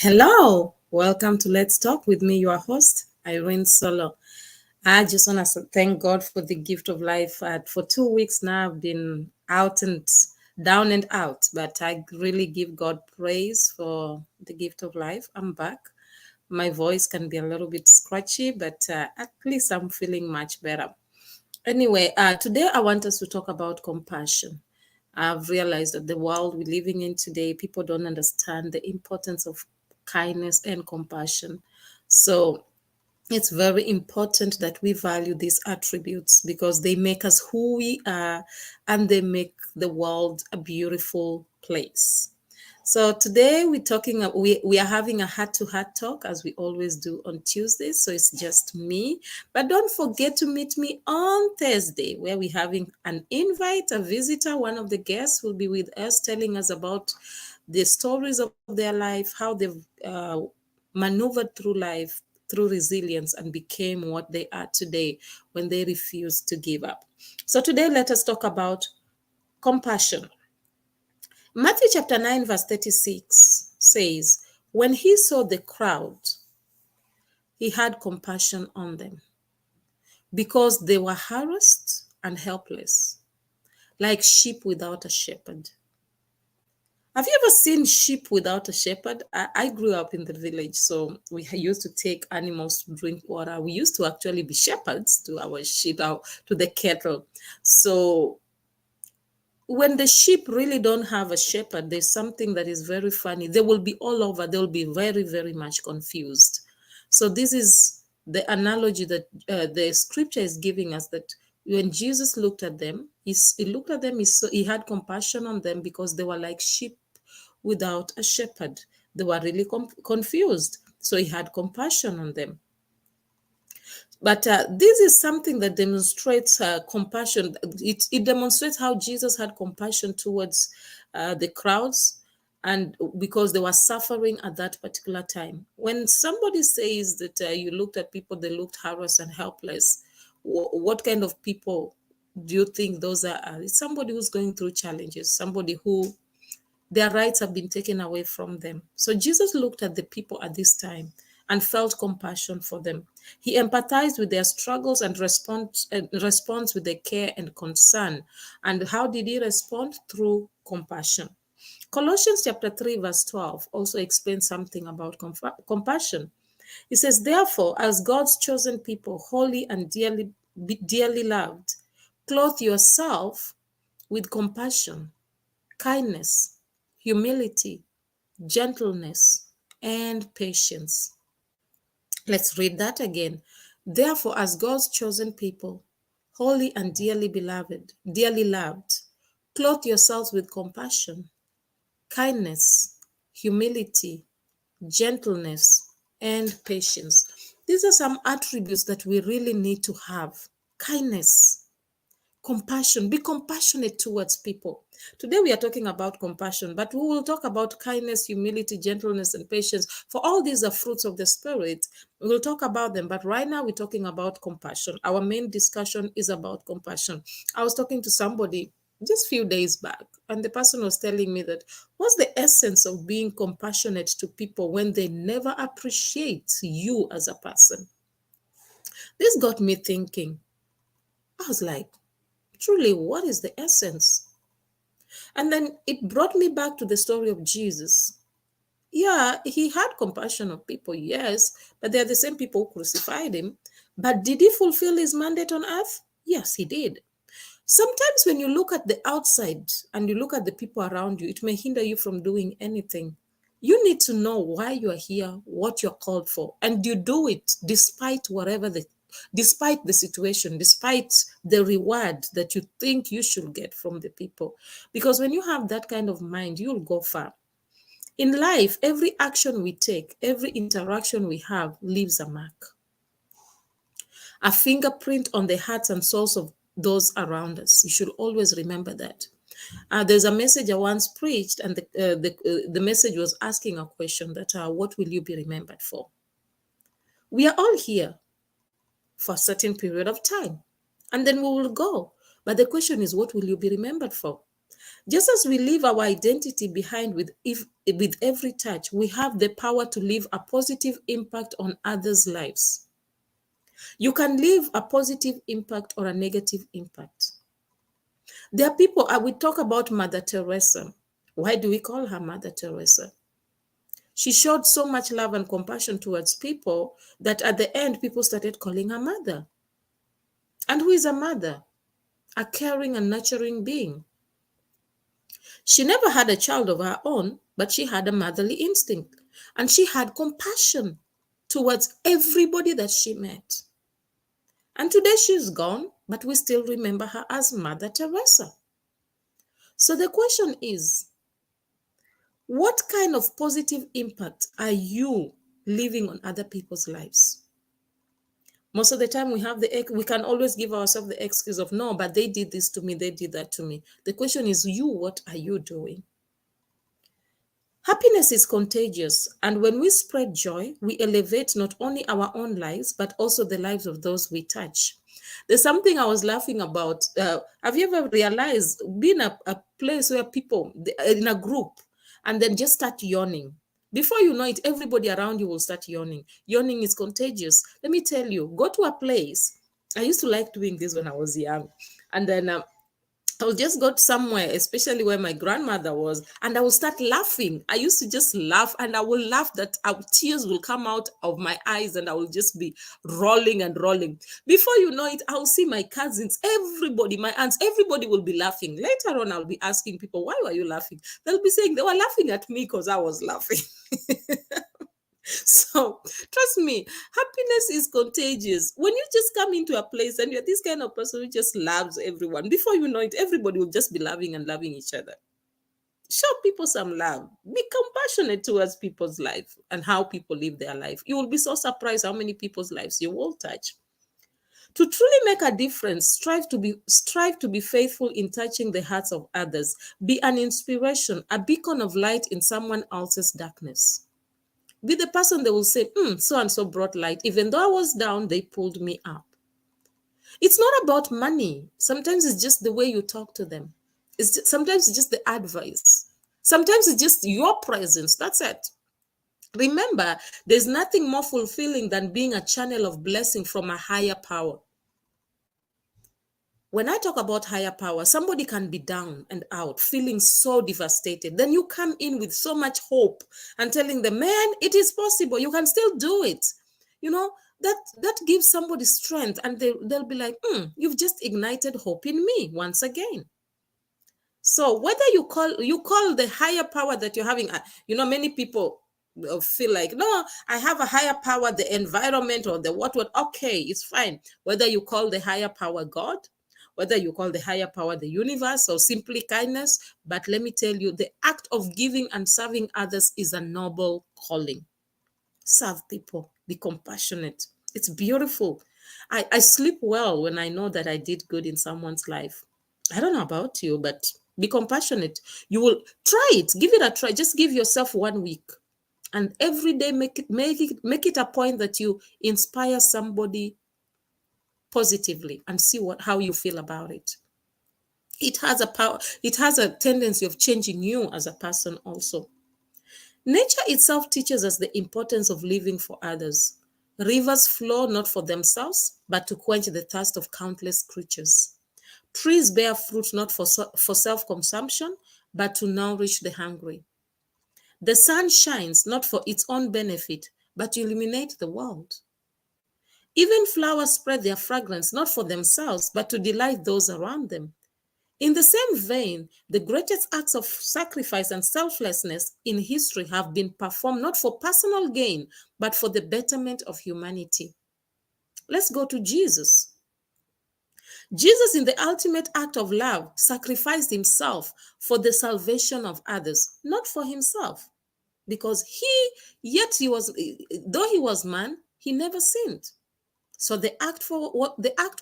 Hello, welcome to Let's Talk with me, your host, Irene Solo. I just want to thank God for the gift of life. For 2 weeks now, I've been out and down and out, but I really give God praise for the gift of life. I'm back. My voice can be a little bit scratchy, but at least I'm feeling much better. Anyway, today I want us to talk about compassion. I've realized that the world we're living in today, people don't understand the importance of kindness and compassion. So it's very important that we value these attributes because they make us who we are and they make the world a beautiful place. So today we are having a heart-to-heart talk as we always do on Tuesdays. So it's just me. But don't forget to meet me on Thursday where we're having an invite, a visitor. One of the guests will be with us telling us about the stories of their life, how they've maneuvered through life through resilience and became what they are today when they refused to give up. So today let us talk about compassion. Matthew chapter 9, verse 36 says, when he saw the crowd, he had compassion on them because they were harassed and helpless, like sheep without a shepherd. Have you ever seen sheep without a shepherd? I grew up in the village, so we used to take animals to drink water. We used to actually be shepherds to our sheep, to the cattle. So when the sheep really don't have a shepherd, there's something that is very funny. They will be all over. They'll be very, very much confused. So this is the analogy that the scripture is giving us, that when Jesus looked at them, he looked at them, he had compassion on them because they were like sheep without a shepherd. They were really confused. So he had compassion on them. But this is something that demonstrates compassion. It demonstrates how Jesus had compassion towards the crowds, and because they were suffering at that particular time. When somebody says that you looked at people, they looked harassed and helpless, what kind of people do you think those are? It's somebody who's going through challenges, somebody who their rights have been taken away from them. So Jesus looked at the people at this time and felt compassion for them. He empathized with their struggles and responds with their care and concern. And how did he respond? Through compassion. Colossians chapter 3, verse 12 also explains something about compassion. It says, therefore, as God's chosen people, holy and dearly loved, clothe yourself with compassion, kindness, humility, gentleness, and patience. Let's read that again. Therefore, as God's chosen people, holy and dearly loved, clothe yourselves with compassion, kindness, humility, gentleness, and patience. These are some attributes that we really need to have. Kindness, compassion. Be compassionate towards people. Today we are talking about compassion, but we will talk about kindness, humility, gentleness, and patience. For all these are fruits of the Spirit. We will talk about them, but right now we're talking about compassion. Our main discussion is about compassion. I was talking to somebody just a few days back, and the person was telling me that what's the essence of being compassionate to people when they never appreciate you as a person? This got me thinking. I was like, truly, what is the essence? And then it brought me back to the story of Jesus. Yeah, he had compassion of people, yes, but they're the same people who crucified him. But did he fulfill his mandate on earth? Yes, he did. Sometimes when you look at the outside and you look at the people around you, it may hinder you from doing anything. You need to know why you are here, what you're called for, and you do it despite the situation, despite the reward that you think you should get from the people. Because when you have that kind of mind, you'll go far. In life, every action we take, every interaction we have leaves a mark, a fingerprint on the hearts and souls of those around us. You should always remember that. There's a message I once preached, and the message was asking a question that, what will you be remembered for? We are all here for a certain period of time, and then we will go. But the question is, what will you be remembered for? Just as we leave our identity behind with every touch, we have the power to leave a positive impact on others' lives. You can leave a positive impact or a negative impact. There are people, I will talk about Mother Teresa. Why do we call her Mother Teresa? She showed so much love and compassion towards people that at the end, people started calling her mother. And who is a mother? A caring and nurturing being. She never had a child of her own, but she had a motherly instinct. And she had compassion towards everybody that she met. And today she's gone, but we still remember her as Mother Teresa. So the question is, what kind of positive impact are you leaving on other people's lives? Most of the time we can always give ourselves the excuse of, no, but they did this to me, they did that to me. The question is, what are you doing? Happiness is contagious, and when we spread joy, we elevate not only our own lives, but also the lives of those we touch. There's something I was laughing about. Have you ever realized being a place where people in a group and then just start yawning? Before you know it, everybody around you will start yawning. Yawning is contagious. Let me tell you, go to a place. I used to like doing this when I was young. And then I'll just go somewhere, especially where my grandmother was, and I will start laughing. I used to just laugh, and I will laugh that tears will come out of my eyes, and I will just be rolling and rolling. Before you know it, I'll see my cousins, everybody, my aunts, everybody will be laughing. Later on, I'll be asking people, why were you laughing? They'll be saying they were laughing at me because I was laughing. So trust me, happiness is contagious. When you just come into a place and you're this kind of person who just loves everyone, before you know it, everybody will just be loving and loving each other. Show people some love. Be compassionate towards people's life and how people live their life. You will be so surprised how many people's lives you will touch. To truly make a difference, strive to be faithful in touching the hearts of others. Be an inspiration, a beacon of light in someone else's darkness. Be the person that will say, so and so brought light. Even though I was down, they pulled me up. It's not about money. Sometimes it's just the way you talk to them. Sometimes it's just the advice. Sometimes it's just your presence. That's it. Remember, there's nothing more fulfilling than being a channel of blessing from a higher power. When I talk about higher power, somebody can be down and out, feeling so devastated. Then you come in with so much hope and telling them, man, it is possible. You can still do it. You know, that gives somebody strength, and they'll be like, you've just ignited hope in me once again. So whether you call the higher power that you're having, many people feel like, no, I have a higher power, the environment or the what, okay, it's fine. Whether you call the higher power God, whether you call the higher power the universe or simply kindness, but let me tell you, the act of giving and serving others is a noble calling. Serve people, be compassionate. It's beautiful. I sleep well when I know that I did good in someone's life. I don't know about you, but be compassionate. You will try it. Give it a try. Just give yourself 1 week. And every day make it a point that you inspire somebody positively and see how you feel about it. It has a power, it has a tendency of changing you as a person also. Nature itself teaches us the importance of living for others. Rivers flow not for themselves, but to quench the thirst of countless creatures. Trees bear fruit not for self-consumption, but to nourish the hungry. The sun shines not for its own benefit, but to illuminate the world. Even flowers spread their fragrance not for themselves, but to delight those around them. In the same vein, the greatest acts of sacrifice and selflessness in history have been performed not for personal gain, but for the betterment of humanity. Let's go to Jesus. Jesus, in the ultimate act of love, sacrificed himself for the salvation of others, not for himself. Because though he was man, he never sinned. So the act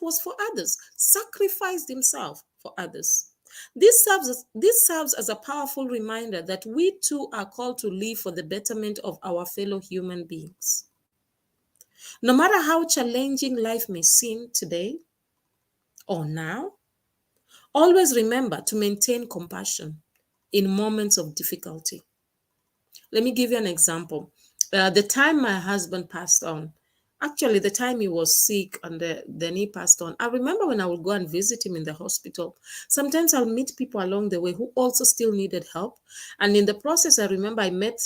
was for others, sacrificed himself for others. This serves as a powerful reminder that we too are called to live for the betterment of our fellow human beings. No matter how challenging life may seem today or now, Always remember to maintain compassion in moments of difficulty. Let me give you an example. The time my husband passed on, actually, the time he was sick and then he passed on, I remember when I would go and visit him in the hospital, sometimes I'll meet people along the way who also still needed help. And in the process, I remember I met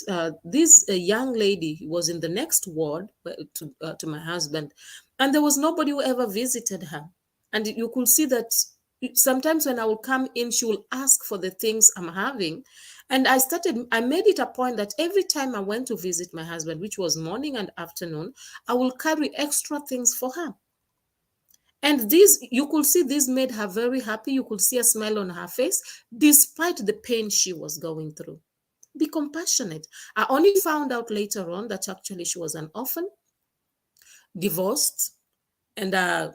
this young lady who was in the next ward to my husband, and there was nobody who ever visited her. And you could see that sometimes when I will come in, she will ask for the things I'm having. And I made it a point that every time I went to visit my husband, which was morning and afternoon, I will carry extra things for her. And this, you could see this made her very happy. You could see a smile on her face, despite the pain she was going through. Be compassionate. I only found out later on that actually she was an orphan, divorced, and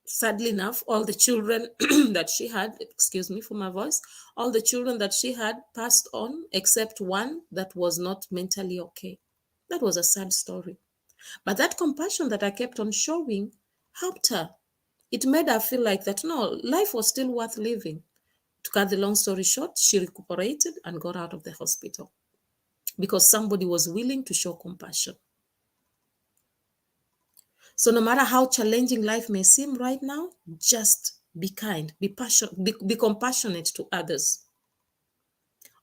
sadly enough, all the children that she had, excuse me for my voice, all the children that she had passed on except one that was not mentally okay. That was a sad story. But that compassion that I kept on showing helped her. It made her feel like that, no, life was still worth living. To cut the long story short, she recuperated and got out of the hospital because somebody was willing to show compassion. So no matter how challenging life may seem right now, just be kind, be compassionate to others.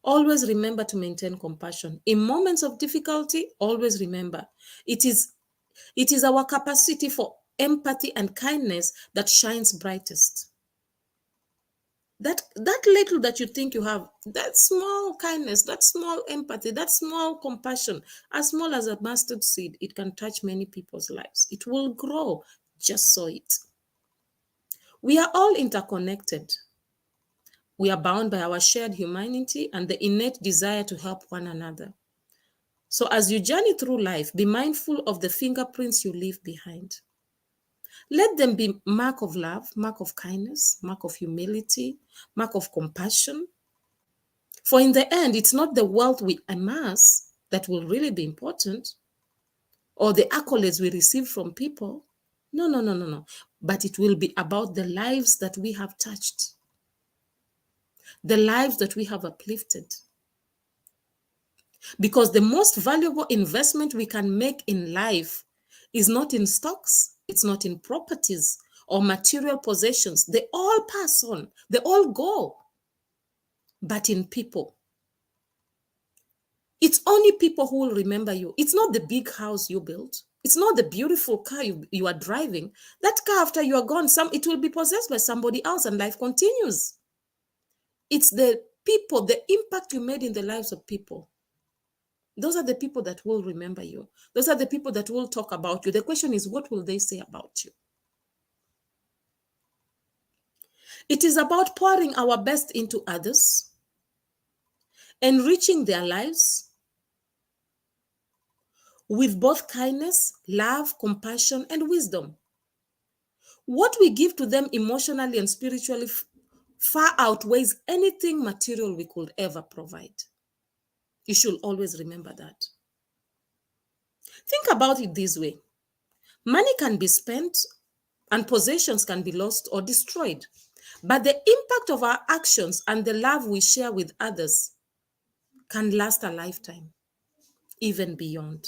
Always remember to maintain compassion. In moments of difficulty, always remember it is our capacity for empathy and kindness that shines brightest. That little that you think you have, that small kindness, that small empathy, that small compassion, as small as a mustard seed, it can touch many people's lives. It will grow. Just sow it. We are all interconnected. We are bound by our shared humanity and the innate desire to help one another. So as you journey through life, be mindful of the fingerprints you leave behind. Let them be mark of love, mark of kindness, mark of humility, mark of compassion. For in the end, it's not the wealth we amass that will really be important or the accolades we receive from people. No, no, no, no, no. But it will be about the lives that we have touched, the lives that we have uplifted. Because the most valuable investment we can make in life is not in stocks, it's not in properties or material possessions. They all pass on, they all go, but in people. It's only people who will remember you. It's not the big house you built. It's not the beautiful car you are driving. That car, after you are gone, it will be possessed by somebody else and life continues. It's the people, the impact you made in the lives of people. Those are the people that will remember you. Those are the people that will talk about you. The question is, what will they say about you? It is about pouring our best into others, enriching their lives with both kindness, love, compassion, and wisdom. What we give to them emotionally and spiritually far outweighs anything material we could ever provide. You should always remember that. Think about it this way. Money can be spent and possessions can be lost or destroyed. But the impact of our actions and the love we share with others can last a lifetime, even beyond.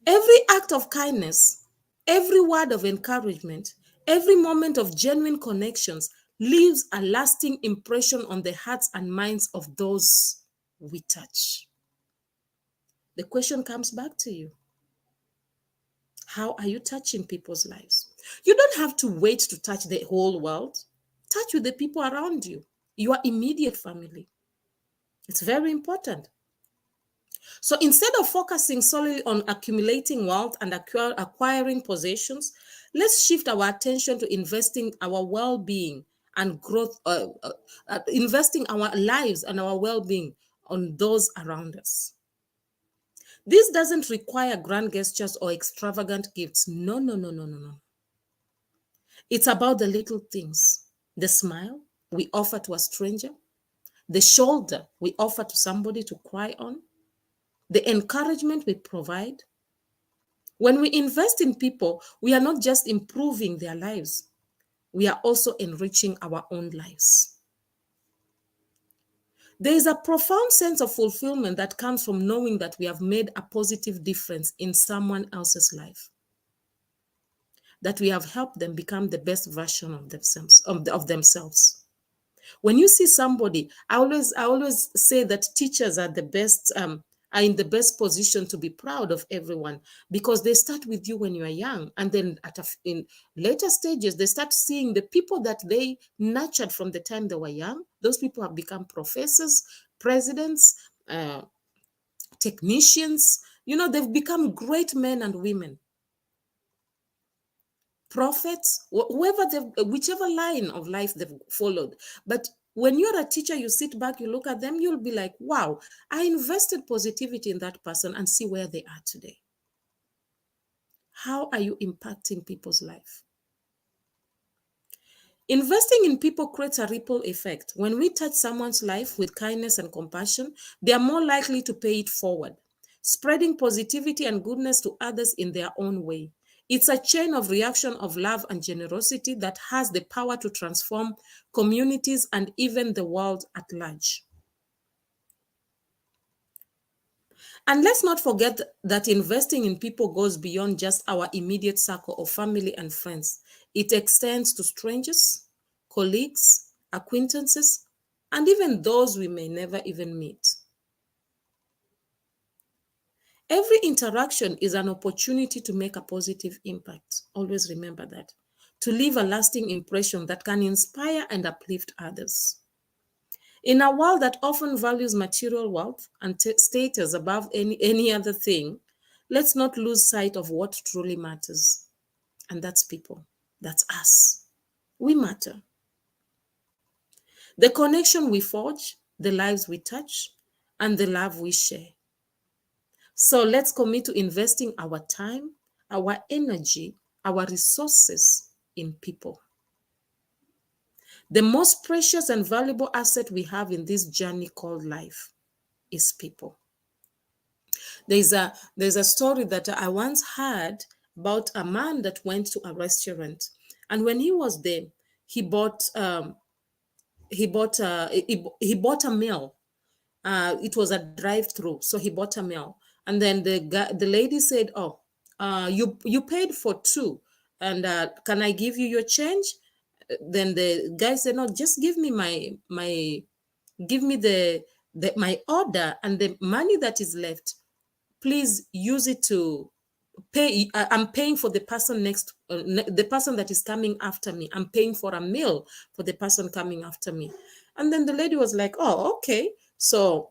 Every act of kindness, every word of encouragement, every moment of genuine connections leaves a lasting impression on the hearts and minds of those we touch. The question comes back to you. How are you touching people's lives? You don't have to wait to touch the whole world. Touch with the people around you, your immediate family. It's very important. So instead of focusing solely on accumulating wealth and acquiring possessions, let's shift our attention to investing our well-being and growth, investing our lives and our well-being on those around us. This doesn't require grand gestures or extravagant gifts. No, no, no, no, no, no. It's about the little things, the smile we offer to a stranger, the shoulder we offer to somebody to cry on, the encouragement we provide. When we invest in people, we are not just improving their lives. we are also enriching our own lives. There is a profound sense of fulfillment that comes from knowing that we have made a positive difference in someone else's life, that we have helped them become the best version of themselves. When you see somebody, I always say that teachers are the best, are in the best position to be proud of everyone, because they start with you when you are young, and then in later stages they start seeing the people that they nurtured from the time they were young. Those people have become professors, presidents, technicians. They've become great men and women, prophets, whichever line of life they've followed. But when you're a teacher, you sit back, you look at them, you'll be like, wow, I invested positivity in that person, and see where they are today. How are you impacting people's life? Investing in people creates a ripple effect. When we touch someone's life with kindness and compassion, they are more likely to pay it forward, spreading positivity and goodness to others in their own way. It's a chain of reaction of love and generosity that has the power to transform communities and even the world at large. And let's not forget that investing in people goes beyond just our immediate circle of family and friends. It extends to strangers, colleagues, acquaintances, and even those we may never even meet. Every interaction is an opportunity to make a positive impact. Always remember that. To leave a lasting impression that can inspire and uplift others. In a world that often values material wealth and status above any other thing, let's not lose sight of what truly matters. And that's people. That's us. We matter. The connection we forge, the lives we touch, and the love we share. So let's commit to investing our time, our energy, our resources in people. The most precious and valuable asset we have in this journey called life is people. There's a story that I once heard about a man that went to a restaurant, and when he was there, he bought he bought a meal. It was a drive-through, so he bought a meal, and then the lady said, "Oh, you paid for two, and can I give you your change?" Then the guy said, "No, just give me give me the my order, and the money that is left, please use it to pay. I'm paying for the person the person that is coming after me. I'm paying for a meal for the person coming after me." And then the lady was like, "Oh, okay." So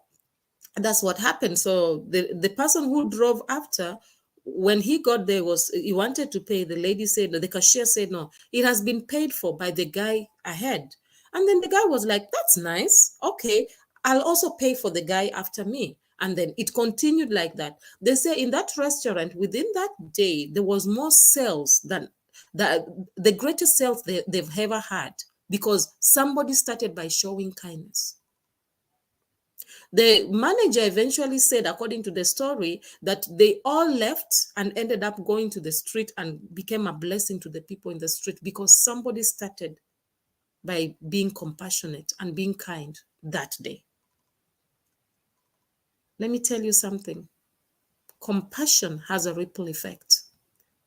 that's what happened. So the person who drove after, when he got there, he wanted to pay. The lady said, the cashier said, "No, it has been paid for by the guy ahead." And then the guy was like, "That's nice. Okay, I'll also pay for the guy after me." And then it continued like that. They say in that restaurant, within that day, there was more sales than the greatest sales they've ever had, because somebody started by showing kindness. The manager eventually said, according to the story, that they all left and ended up going to the street and became a blessing to the people in the street, because somebody started by being compassionate and being kind that day. Let me tell you something. Compassion has a ripple effect.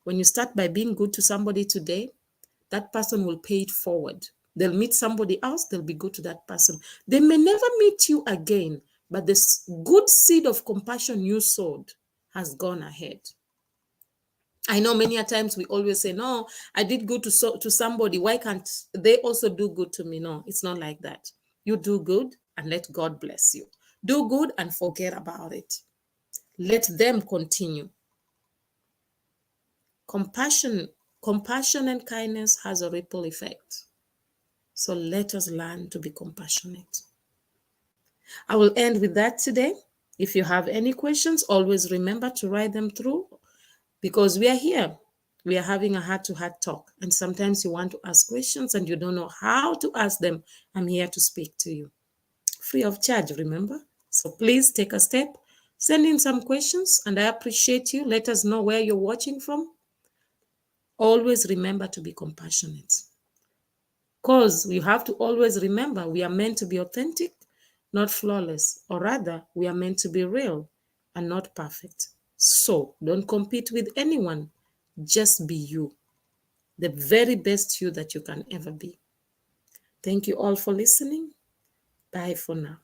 When you start by being good to somebody today, that person will pay it forward. They'll meet somebody else, they'll be good to that person. They may never meet you again, but this good seed of compassion you sowed has gone ahead. I know many a times we always say, "No, I did good to somebody. Why can't they also do good to me?" No, it's not like that. You do good and let God bless you. Do good and forget about it. Let them continue. Compassion and kindness has a ripple effect. So let us learn to be compassionate. I will end with that today. If you have any questions, always remember to write them through, because we are here. We are having a heart-to-heart talk. And sometimes you want to ask questions and you don't know how to ask them. I'm here to speak to you. Free of charge, remember? So please take a step. Send in some questions, and I appreciate you. Let us know where you're watching from. Always remember to be compassionate. Because we have to always remember we are meant to be authentic, not flawless, or rather, we are meant to be real and not perfect. So don't compete with anyone, just be you, the very best you that you can ever be. Thank you all for listening. Bye for now.